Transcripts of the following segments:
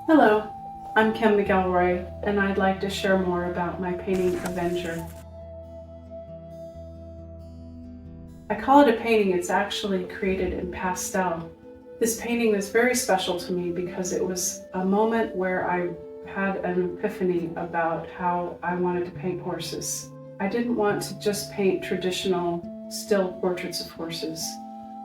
Hello, I'm Kim McElroy, and I'd like to share more about my painting Avenger. I call it a painting. It's actually created in pastel. This painting was very special to me because it was a moment where I had an epiphany about how I wanted to paint horses. I didn't want to just paint traditional still portraits of horses.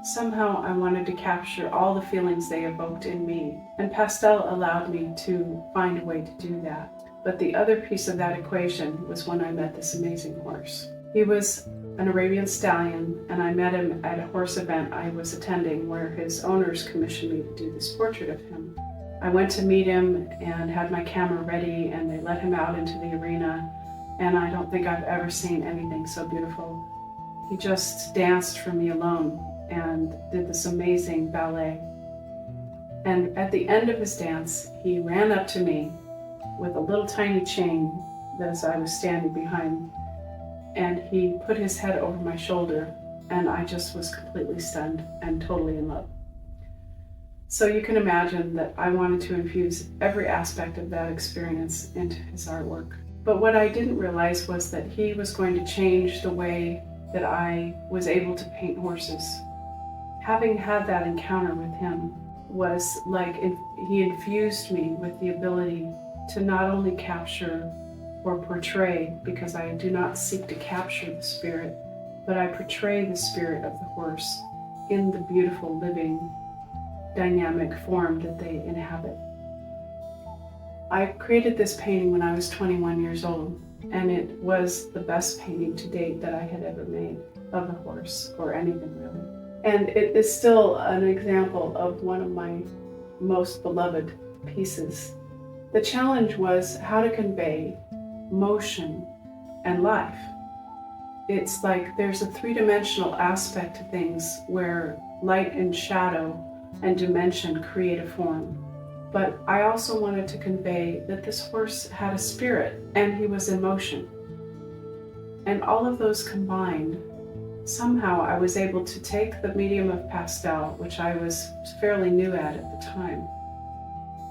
Somehow I wanted to capture all the feelings they evoked in me, and pastel allowed me to find a way to do that. But the other piece of that equation was when I met this amazing horse. He was an Arabian stallion, and I met him at a horse event I was attending where his owners commissioned me to do this portrait of him. I went to meet him and had my camera ready, and they let him out into the arena, and I don't think I've ever seen anything so beautiful. He just danced for me alone and did this amazing ballet. And at the end of his dance, he ran up to me with a little tiny chain as I was standing behind, and he put his head over my shoulder, and I just was completely stunned and totally in love. So you can imagine that I wanted to infuse every aspect of that experience into his artwork. But what I didn't realize was that he was going to change the way that I was able to paint horses. Having had that encounter with him was like he infused me with the ability to not only capture or portray, because I do not seek to capture the spirit, but I portray the spirit of the horse in the beautiful, living, dynamic form that they inhabit. I created this painting when I was 21 years old, and it was the best painting to date that I had ever made of a horse, or anything really. And it is still an example of one of my most beloved pieces. The challenge was how to convey motion and life. It's like there's a three-dimensional aspect to things where light and shadow and dimension create a form. But I also wanted to convey that this horse had a spirit and he was in motion. And all of those combined, somehow I was able to take the medium of pastel, which I was fairly new at the time,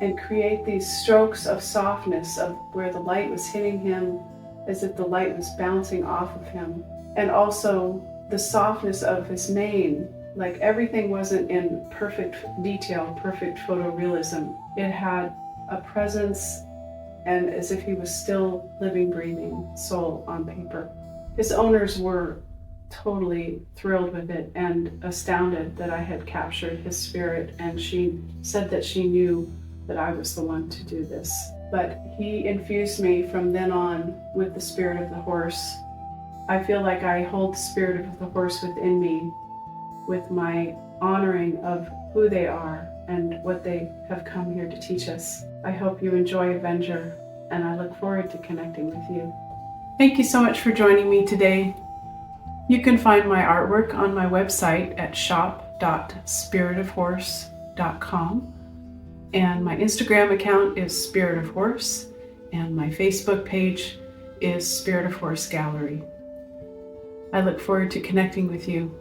and create these strokes of softness of where the light was hitting him as if the light was bouncing off of him. And also the softness of his mane, like everything wasn't in perfect detail, perfect photorealism. It had a presence and as if he was still living, breathing soul on paper. His owners were totally thrilled with it and astounded that I had captured his spirit, and she said that she knew that I was the one to do this. But he infused me from then on with the spirit of the horse. I feel like I hold the spirit of the horse within me with my honoring of who they are and what they have come here to teach us. I hope you enjoy Avenger, and I look forward to connecting with you. Thank you so much for joining me today. You can find my artwork on my website at shop.spiritofhorse.com, and my Instagram account is Spirit of Horse, and my Facebook page is Spirit of Horse Gallery. I look forward to connecting with you.